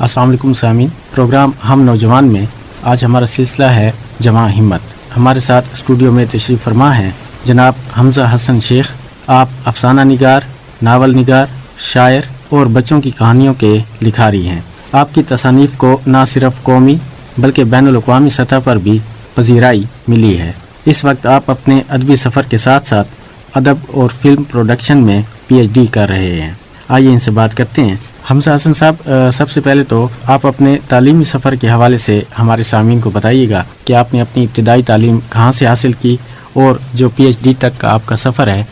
السلام علیکم سامعین، پروگرام ہم نوجوان میں آج ہمارا سلسلہ ہے جواں ہمت۔ ہمارے ساتھ اسٹوڈیو میں تشریف فرما ہیں جناب حمزہ حسن شیخ۔ آپ افسانہ نگار، ناول نگار، شاعر اور بچوں کی کہانیوں کے لکھاری ہیں۔ آپ کی تصانیف کو نہ صرف قومی بلکہ بین الاقوامی سطح پر بھی پذیرائی ملی ہے۔ اس وقت آپ اپنے ادبی سفر کے ساتھ ساتھ ادب اور فلم پروڈکشن میں پی ایچ ڈی کر رہے ہیں۔ آئیے ان سے بات کرتے ہیں۔ حمزہ حسن صاحب، سب سے پہلے تو آپ اپنے تعلیمی سفر کے حوالے سے ہمارے سامعین کو بتائیے گا کہ آپ نے اپنی ابتدائی تعلیم کہاں سے حاصل کی اور جو پی ایچ ڈی تک کا آپ کا سفر ہے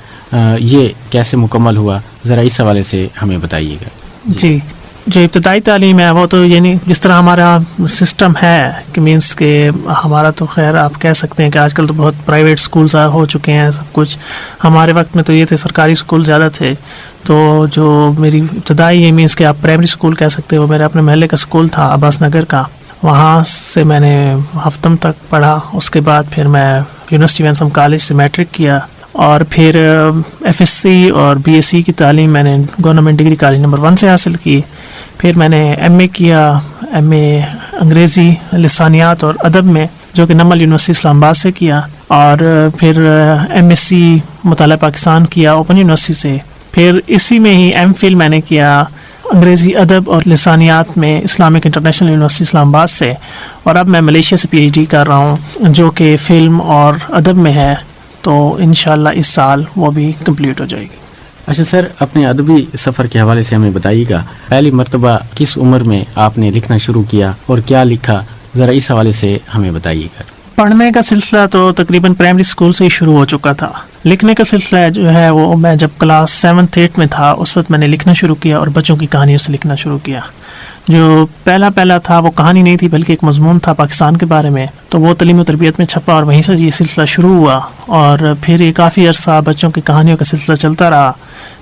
یہ کیسے مکمل ہوا، ذرا اس حوالے سے ہمیں بتائیے گا۔ جی، جو ابتدائی تعلیم ہے وہ تو یعنی جس طرح ہمارا سسٹم ہے کہ مینس کہ ہمارا تو خیر آپ کہہ سکتے ہیں کہ آج کل تو بہت پرائیویٹ اسکولز ہو چکے ہیں سب کچھ۔ ہمارے وقت میں تو یہ تھے سرکاری اسکول زیادہ تھے، تو جو میری ابتدائی یہ مینس کہ آپ پرائمری اسکول کہہ سکتے ہیں، وہ میرے اپنے محلے کا اسکول تھا عباس نگر کا، وہاں سے میں نے ہفتم تک پڑھا۔ اس کے بعد پھر میں یونیورسٹی وینسم کالج سے میٹرک کیا اور پھر ایف ایس سی اور بی ایس سی کی تعلیم میں نے گورنمنٹ ڈگری کالج نمبر 1 سے حاصل کی۔ پھر میں نے ایم اے کیا، ایم اے انگریزی لسانیات اور ادب میں، جو کہ نمل یونیورسٹی اسلام آباد سے کیا، اور پھر ایم ایس سی مطالعہ پاکستان کیا اوپن یونیورسٹی سے۔ پھر اسی میں ہی ایم فل میں نے کیا انگریزی ادب اور لسانیات میں اسلامک انٹرنیشنل یونیورسٹی اسلام آباد سے، اور اب میں ملیشیا سے پی ایچ ڈی کر رہا ہوں جو کہ فلم اور ادب میں ہے، تو انشاءاللہ اس سال وہ بھی کمپلیٹ ہو جائے گی۔ اچھا سر، اپنے ادبی سفر کے حوالے سے ہمیں بتائیے گا، پہلی مرتبہ کس عمر میں آپ نے لکھنا شروع کیا اور کیا لکھا، ذرا اس حوالے سے ہمیں بتائیے گا۔ پڑھنے کا سلسلہ تو تقریباً پرائمری اسکول سے ہی شروع ہو چکا تھا۔ لکھنے کا سلسلہ جو ہے وہ میں جب کلاس 7th 8th میں تھا اس وقت میں نے لکھنا شروع کیا اور بچوں کی کہانیوں سے لکھنا شروع کیا۔ جو پہلا تھا وہ کہانی نہیں تھی بلکہ ایک مضمون تھا پاکستان کے بارے میں، تو وہ تعلیم و تربیت میں چھپا اور وہیں سے یہ سلسلہ شروع ہوا، اور پھر یہ کافی عرصہ بچوں کی کہانیوں کا سلسلہ چلتا رہا۔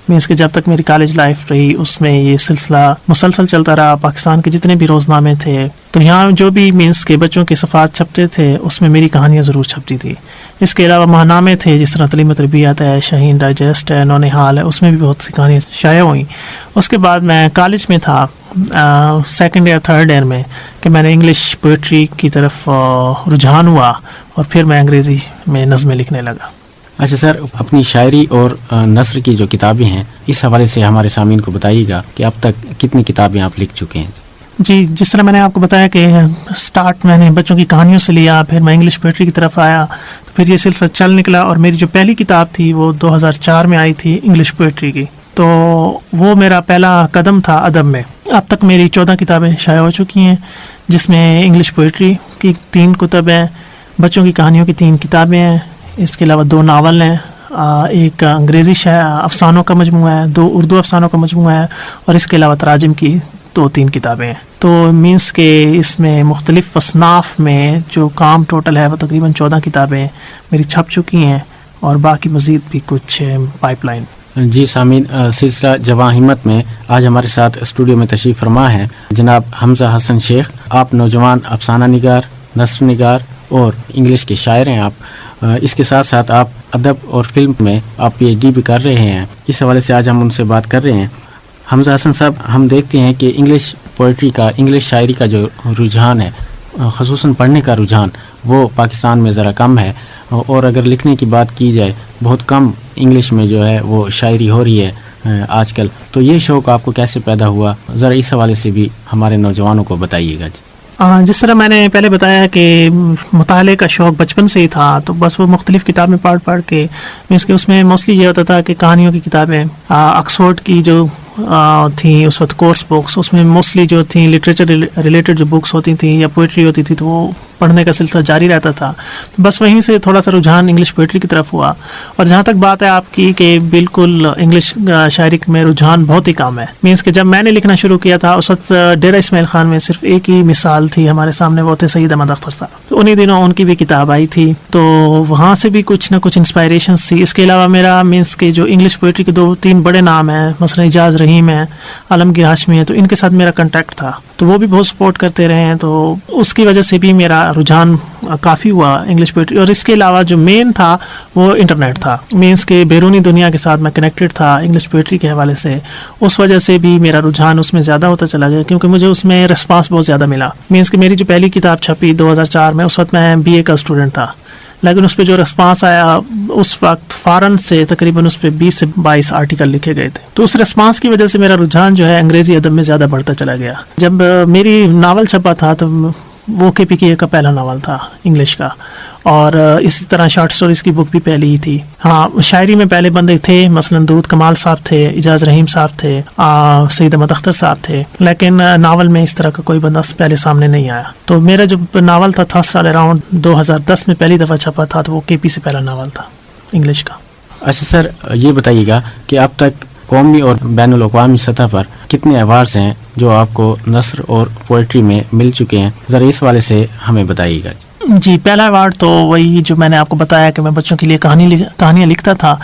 مینس کہ جب تک میری کالج لائف رہی اس میں یہ سلسلہ مسلسل چلتا رہا۔ پاکستان کے جتنے بھی روزنامے تھے تو یہاں جو بھی مینس کے بچوں کے صفحات چھپتے تھے اس میں میری کہانیاں ضرور چھپتی تھی۔ اس کے علاوہ ماہنامے تھے جس طرح تعلیم و تربیت ہے، شاہین ڈائجسٹ ہے، نونہال ہے، اس میں بھی بہت سی کہانیاں شائع ہوئیں۔ اس کے بعد میں کالج میں تھا 2nd یا 3rd ایئر میں کہ میں نے انگلش پوئٹری کی طرف رجحان ہوا اور پھر میں انگریزی میں نظمیں لکھنے لگا۔ اچھا سر، اپنی شاعری اور نثر کی جو کتابیں ہیں اس حوالے سے ہمارے سامعین کو بتائیے گا کہ اب تک کتنی کتابیں آپ لکھ چکے ہیں۔ جی، جس طرح میں نے آپ کو بتایا کہ سٹارٹ میں نے بچوں کی کہانیوں سے لیا، پھر میں انگلش پوئٹری کی طرف آیا، تو پھر یہ سلسلہ چل نکلا، اور میری جو پہلی کتاب تھی وہ 2004 میں آئی تھی انگلش پوئٹری کی، تو وہ میرا پہلا قدم تھا ادب میں۔ اب تک میری 14 کتابیں شائع ہو چکی ہیں، جس میں انگلش پوئٹری کی 3 کتب ہیں، بچوں کی کہانیوں کی 3 کتابیں ہیں، اس کے علاوہ 2 ناول ہیں، ایک انگریزی افسانوں کا مجموعہ ہے، 2 اردو افسانوں کا مجموعہ ہے، اور اس کے علاوہ تراجم کی 2-3 کتابیں ہیں۔ تو مینس کہ اس میں مختلف اصناف میں جو کام ٹوٹل ہے وہ تقریباً 14 کتابیں میری چھپ چکی ہیں، اور باقی مزید بھی کچھ پائپ لائن۔ جی سامعین، سلسلہ جواں ہمت میں آج ہمارے ساتھ اسٹوڈیو میں تشریف فرما ہے جناب حمزہ حسن شیخ۔ آپ نوجوان افسانہ نگار، نثر نگار اور انگلش کے شاعر ہیں۔ آپ اس کے ساتھ ساتھ آپ ادب اور فلم میں آپ پی ایچ ڈی بھی کر رہے ہیں۔ اس حوالے سے آج ہم ان سے بات کر رہے ہیں۔ حمزہ حسن صاحب، ہم دیکھتے ہیں کہ انگلش پوئٹری کا، انگلش شاعری کا جو رجحان ہے، خصوصاً پڑھنے کا رجحان، وہ پاکستان میں ذرا کم ہے، اور اگر لکھنے کی بات کی جائے بہت کم انگلش میں جو ہے وہ شاعری ہو رہی ہے آج کل۔ تو یہ شوق آپ کو کیسے پیدا ہوا، ذرا اس حوالے سے بھی ہمارے نوجوانوں کو بتائیے گا۔ جی، جس طرح میں نے پہلے بتایا کہ مطالعے کا شوق بچپن سے ہی تھا، تو بس وہ مختلف کتابیں پڑھ کے مینس کہ اس میں موسٹلی یہ ہوتا تھا کہ کہانیوں کی کتابیں، آکسفورڈ کی جو تھیں اس وقت کورس بکس، اس میں موسٹلی جو تھیں لٹریچر ریلیٹڈ جو بکس ہوتی تھیں یا پوئٹری ہوتی تھی، تو وہ پڑھنے کا سلسلہ جاری رہتا تھا۔ بس وہیں سے تھوڑا سا رجحان انگلش پوئٹری کی طرف ہوا، اور جہاں تک بات ہے آپ کی کہ بالکل انگلش شاعری میں رجحان بہت ہی کم ہے۔ مینس کہ جب میں نے لکھنا شروع کیا تھا اس وقت ڈیرہ اسماعیل خان میں صرف ایک ہی مثال تھی ہمارے سامنے، وہ تھے سید احمد اختر صاحب، تو انہی دنوں ان کی بھی کتاب آئی تھی، تو وہاں سے بھی کچھ نہ کچھ انسپائریشنس تھی۔ اس کے علاوہ میرا مینس کہ جو انگلش پوئٹری کے 2-3 بڑے نام ہیں، مثلا اجاز رحیم رحیم ہیں, عالمگیر ہاشمی ہیں, تو ان کے ساتھ میرا کنٹیکٹ تھا, تو وہ بھی بہت سپورٹ کرتے رہے ہیں, تو اس کی وجہ سے بھی میرا رجحان کافی ہوا انگلش پوئٹری. اور اس کے علاوہ جو مین تھا وہ انٹرنیٹ تھا, مینس کے بیرونی دنیا کے ساتھ میں کنیکٹڈ تھا انگلش پوئٹری کے حوالے سے, اس وجہ سے بھی میرا رجحان اس میں زیادہ ہوتا چلا گیا, کیونکہ مجھے اس میں رسپانس بہت زیادہ ملا. مینس کہ میری جو پہلی کتاب چھپی 2004 میں, اس وقت میں BA کا اسٹوڈنٹ تھا, لیکن اس پہ جو رسپانس آیا اس وقت فارن سے تقریباً اس پہ 20 سے 22 آرٹیکل لکھے گئے تھے. تو اس رسپانس کی وجہ سے میرا رجحان جو ہے انگریزی ادب میں زیادہ بڑھتا چلا گیا. جب میری ناول چھپا تھا تو وہ KPKA کا پہلا ناول تھا انگلش کا, اور اسی طرح شارٹ سٹوریز کی بک بھی پہلی ہی تھی. ہاں, شاعری میں پہلے بندے تھے, مثلا دودھ کمال صاحب تھے, اعجاز رحیم صاحب تھے, سید احمد اختر صاحب تھے, لیکن ناول میں اس طرح کا کوئی بندہ پہلے سامنے نہیں آیا. تو میرا جو ناول تھا سال اراؤنڈ 2010 میں پہلی دفعہ چھپا تھا, تو وہ KP سے پہلا ناول تھا انگلش کا. اچھا سر, یہ بتائیے گا کہ اب تک قومی اور بین الاقوامی سطح پر کتنے ایوارڈز ہیں جو آپ کو نثر اور پوئٹری میں مل چکے ہیں, ذرا اس والے سے ہمیں بتائیے گا. جی, پہلا ایوارڈ تو وہی جو میں نے آپ کو بتایا کہ میں بچوں کے لیے کہانیاں لکھتا تھا,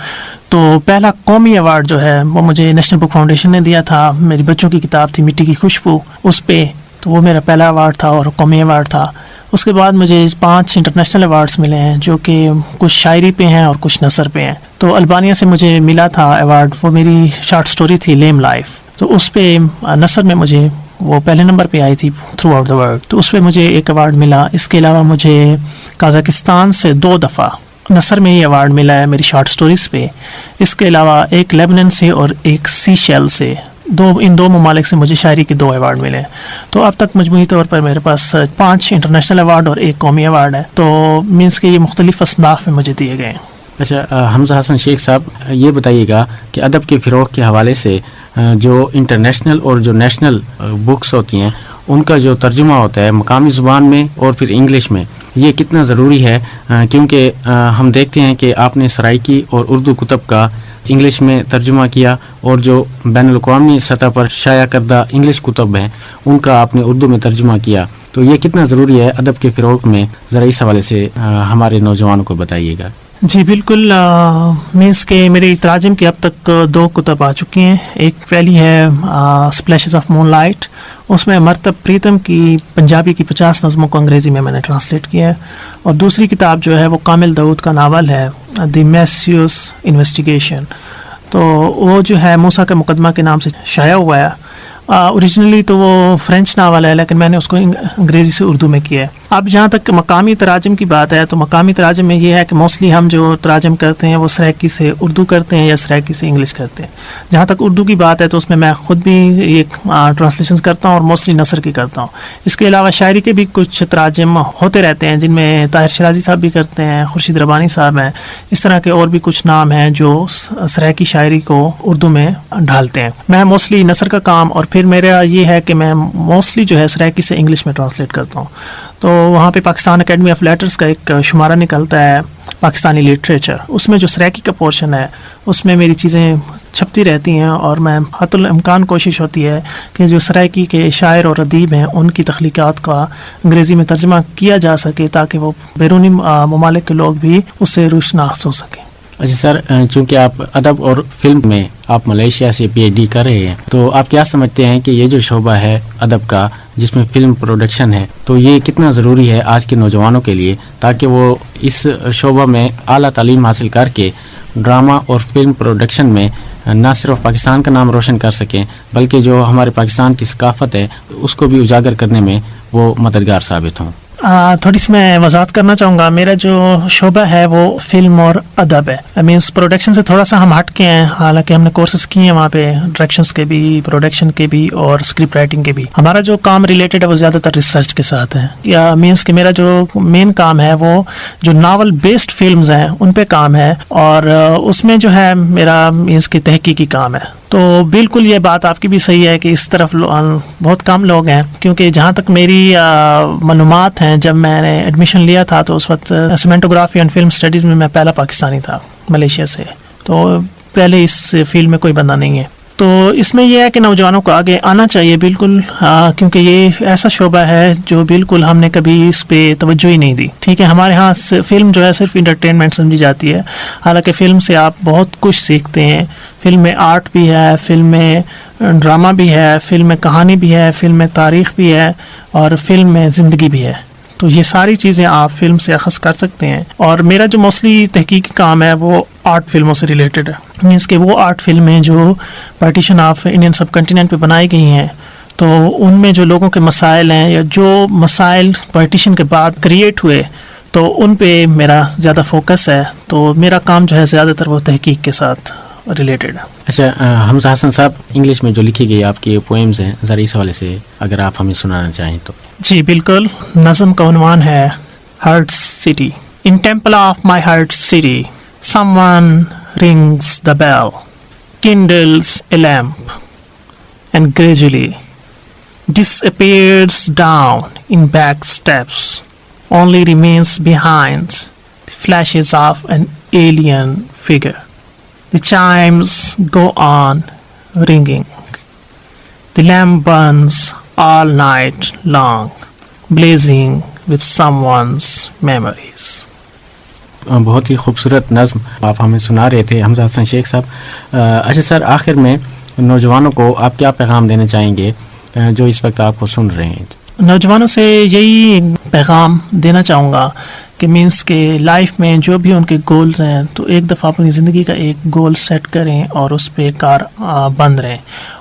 تو پہلا قومی ایوارڈ جو ہے وہ مجھے نیشنل بک فاؤنڈیشن نے دیا تھا. میری بچوں کی کتاب تھی مٹی کی خوشبو, اس پہ, تو وہ میرا پہلا ایوارڈ تھا اور قومی ایوارڈ تھا. اس کے بعد مجھے 5 انٹرنیشنل ایوارڈز ملے ہیں, جو کہ کچھ شاعری پہ ہیں اور کچھ نثر پہ ہیں. تو البانیہ سے مجھے ملا تھا ایوارڈ, وہ میری شارٹ سٹوری تھی لیم لائف, تو اس پہ نثر میں مجھے وہ پہلے نمبر پہ آئی تھی تھرو آؤٹ دا ورلڈ, تو اس پہ مجھے ایک ایوارڈ ملا. اس کے علاوہ مجھے قازقستان سے 2 دفعہ نثر میں ہی ایوارڈ ملا ہے میری شارٹ سٹوریز پہ. اس کے علاوہ ایک لیبنن سے اور ایک سی شیل سے, ان دو ممالک سے مجھے شاعری کے 2 ایوارڈ ملے. تو اب تک مجموعی طور پر میرے پاس 5 انٹرنیشنل ایوارڈ اور 1 قومی ایوارڈ ہے. تو مینس کہ یہ مختلف اصناف میں مجھے دیے گئے ہیں. اچھا حمزہ حسن شیخ صاحب, یہ بتائیے گا کہ ادب کے فروغ کے حوالے سے جو انٹرنیشنل اور جو نیشنل بکس ہوتی ہیں ان کا جو ترجمہ ہوتا ہے مقامی زبان میں اور پھر انگلش میں, یہ کتنا ضروری ہے, کیونکہ ہم دیکھتے ہیں کہ آپ نے سرائیکی اور اردو کتب کا انگلش میں ترجمہ کیا, اور جو بین الاقوامی سطح پر شائع کردہ انگلش کتب ہیں ان کا آپ نے اردو میں ترجمہ کیا, تو یہ کتنا ضروری ہے ادب کے فروغ میں, ذرا اس حوالے سے ہمارے نوجوانوں کو بتائیے گا. جی بالکل, مینس کہ میری تراجم کی اب تک 2 کتب آ چکی ہیں. ایک پہلی ہے اسپلیشز آف مون لائٹ, اس میں مرتب پریتم کی پنجابی کی 50 نظموں کو انگریزی میں نے ٹرانسلیٹ کیا ہے. اور دوسری کتاب جو ہے وہ کامل داؤد کا ناول ہے دی میسیوس انویسٹیگیشن, تو وہ جو ہے موسیٰ کا مقدمہ کے نام سے شائع ہوا ہے. اوریجنلی تو وہ فرینچ ناول ہے, لیکن میں نے اس کو انگریزی سے اردو میں کیا ہے. اب جہاں تک مقامی تراجم کی بات ہے, تو مقامی تراجم میں یہ ہے کہ موسٹلی ہم جو تراجم کرتے ہیں وہ سرائیکی سے اردو کرتے ہیں یا سرائیکی سے انگلش کرتے ہیں. جہاں تک اردو کی بات ہے تو اس میں خود بھی ایک ٹرانسلیشنز کرتا ہوں اور موسٹلی نثر کی کرتا ہوں. اس کے علاوہ شاعری کے بھی کچھ تراجم ہوتے رہتے ہیں, جن میں طاہر شیرازی صاحب بھی کرتے ہیں, خورشید ربانی صاحب ہیں, اس طرح کے اور بھی کچھ نام ہیں جو سرائیکی شاعری کو اردو میں ڈھالتے ہیں. میں موسٹلی نثر کا کام, اور پھر میرا یہ ہے کہ میں موسٹلی جو ہے سرائیکی سے انگلش میں ٹرانسلیٹ کرتا ہوں. تو وہاں پہ پاکستان اکیڈمی آف لیٹرز کا ایک شمارہ نکلتا ہے پاکستانی لٹریچر, اس میں جو سرائیکی کا پورشن ہے اس میں میری چیزیں چھپتی رہتی ہیں, اور میں حتی الامکان کوشش ہوتی ہے کہ جو سرائیکی کے شاعر اور ادیب ہیں ان کی تخلیقات کا انگریزی میں ترجمہ کیا جا سکے, تاکہ وہ بیرونی ممالک کے لوگ بھی اس سے روشناس ہو سکیں. اچھا سر, چونکہ آپ ادب اور فلم میں آپ ملیشیا سے PhD کر رہے ہیں, تو آپ کیا سمجھتے ہیں کہ یہ جو شعبہ ہے ادب کا جس میں فلم پروڈکشن ہے, تو یہ کتنا ضروری ہے آج کے نوجوانوں کے لیے, تاکہ وہ اس شعبہ میں اعلیٰ تعلیم حاصل کر کے ڈرامہ اور فلم پروڈکشن میں نہ صرف پاکستان کا نام روشن کر سکیں, بلکہ جو ہمارے پاکستان کی ثقافت ہے اس کو بھی اجاگر کرنے میں وہ مددگار ثابت ہوں. تھوڑی سی میں وضاحت کرنا چاہوں گا. میرا جو شعبہ ہے وہ فلم اور ادب ہے. مینس پروڈکشن سے تھوڑا سا ہم ہٹ کے ہیں, حالانکہ ہم نے کورسز کیے ہیں وہاں پہ ڈائریکشنس کے بھی, پروڈکشن کے بھی اور اسکرپٹ رائٹنگ کے بھی. ہمارا جو کام ریلیٹڈ ہے وہ زیادہ تر ریسرچ کے ساتھ ہے, یا مینس کہ میرا جو مین کام ہے وہ جو ناول بیسڈ فلمز ہیں ان پہ کام ہے, اور اس میں جو ہے میرا مینس کہ تحقیقی کام ہے. تو بالکل یہ بات آپ کی بھی صحیح ہے کہ اس طرف بہت کم لوگ ہیں, کیونکہ جہاں تک میری معلومات ہیں, جب میں نے ایڈمیشن لیا تھا تو اس وقت سینماٹوگرافی اینڈ فلم اسٹڈیز میں پہلا پاکستانی تھا ملیشیا سے, تو پہلے اس فیلڈ میں کوئی بندہ نہیں ہے. تو اس میں یہ ہے کہ نوجوانوں کو آگے آنا چاہیے بالکل، کیونکہ یہ ایسا شعبہ ہے جو بالکل ہم نے کبھی اس پہ توجہ ہی نہیں دی. ٹھیک ہے، ہمارے ہاں فلم جو ہے صرف انٹرٹینمنٹ سمجھی جاتی ہے، حالانکہ فلم سے آپ بہت کچھ سیکھتے ہیں. فلم میں آرٹ بھی ہے، فلم میں ڈرامہ بھی ہے، فلم میں کہانی بھی ہے، فلم میں تاریخ بھی ہے، اور فلم میں زندگی بھی ہے. تو یہ ساری چیزیں آپ فلم سے اخذ کر سکتے ہیں. اور میرا جو موسٹلی تحقیقی کام ہے وہ آرٹ فلموں سے ریلیٹڈ ہے. مینس کہ وہ آرٹ فلمیں جو پارٹیشن آف انڈین سب کنٹیننٹ پہ بنائی گئی ہیں، تو ان میں جو لوگوں کے مسائل ہیں یا جو مسائل پارٹیشن کے بعد کریٹ ہوئے، تو ان پہ میرا زیادہ فوکس ہے. تو میرا کام جو ہے زیادہ تر وہ تحقیق کے ساتھ ریلیٹڈ ہے. اچھا حمزہ حسن صاحب، انگلش میں جو لکھی گئی آپ کی پوئمز ہیں، ذرا اس حوالے سے اگر آپ ہمیں سنانا چاہیں تو. جی بالکل. نظم کا عنوان ہے heart city. In temple of my heart city someone rings the bell, kindles a lamp, and gradually disappears down in back steps. Only remains behind the flashes of an alien figure. The chimes go on ringing. The lamp burns all night long, blazing with someone's memories. بہت ہی خوبصورت نظم آپ ہمیں سنا رہے تھے حمزہ حسن شیخ صاحب. اچھا سر، آخر میں نوجوانوں کو آپ کیا پیغام دینا چاہیں گے جو اس وقت آپ کو سن رہے ہیں؟ نوجوانوں سے یہی پیغام دینا چاہوں گا کہ مینس کہ لائف میں جو بھی ان کے گولز ہیں، تو ایک دفعہ اپنی زندگی کا ایک گول سیٹ کریں اور اس پہ کار بند رہیں،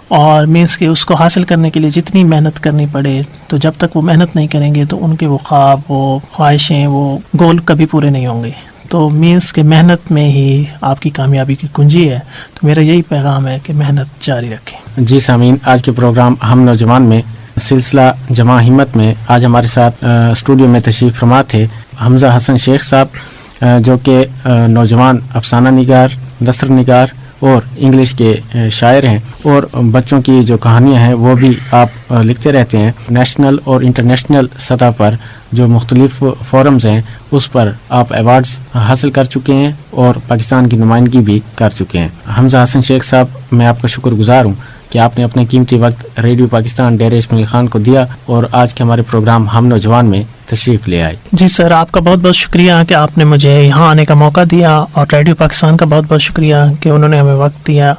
اور مینس کہ اس کو حاصل کرنے کے لیے جتنی محنت کرنی پڑے، تو جب تک وہ محنت نہیں کریں گے تو ان کے وہ خواب، وہ خواہشیں، وہ گول کبھی پورے نہیں ہوں گے. تو مینس کہ محنت میں ہی آپ کی کامیابی کی کنجی ہے. تو میرا یہی پیغام ہے کہ محنت جاری رکھیں. جی سامعین، آج کے پروگرام ہم نوجوان میں سلسلہ جمع ہمت میں آج ہمارے ساتھ اسٹوڈیو میں تشریف فرما تھے حمزہ حسن شیخ صاحب، جو کہ نوجوان افسانہ نگار، نثر نگار اور انگلش کے شاعر ہیں، اور بچوں کی جو کہانیاں ہیں وہ بھی آپ لکھتے رہتے ہیں. نیشنل اور انٹرنیشنل سطح پر جو مختلف فورمز ہیں اس پر آپ ایوارڈز حاصل کر چکے ہیں اور پاکستان کی نمائندگی بھی کر چکے ہیں. حمزہ حسن شیخ صاحب، میں آپ کا شکر گزار ہوں کہ آپ نے اپنے قیمتی وقت ریڈیو پاکستان ڈیرہ اسماعیل خان کو دیا اور آج کے ہمارے پروگرام ہم نوجوان میں تشریف لے آئے. جی سر، آپ کا بہت بہت شکریہ کہ آپ نے مجھے یہاں آنے کا موقع دیا، اور ریڈیو پاکستان کا بہت بہت شکریہ کہ انہوں نے ہمیں وقت دیا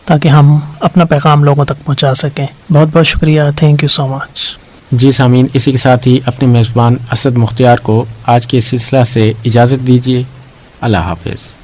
تاکہ ہم اپنا پیغام لوگوں تک پہنچا سکیں. بہت بہت شکریہ. تھینک یو سو مچ. جی سامعین، اسی کے ساتھ ہی اپنے میزبان اسد مختار کو آج کے سلسلہ سے اجازت دیجیے. اللہ حافظ.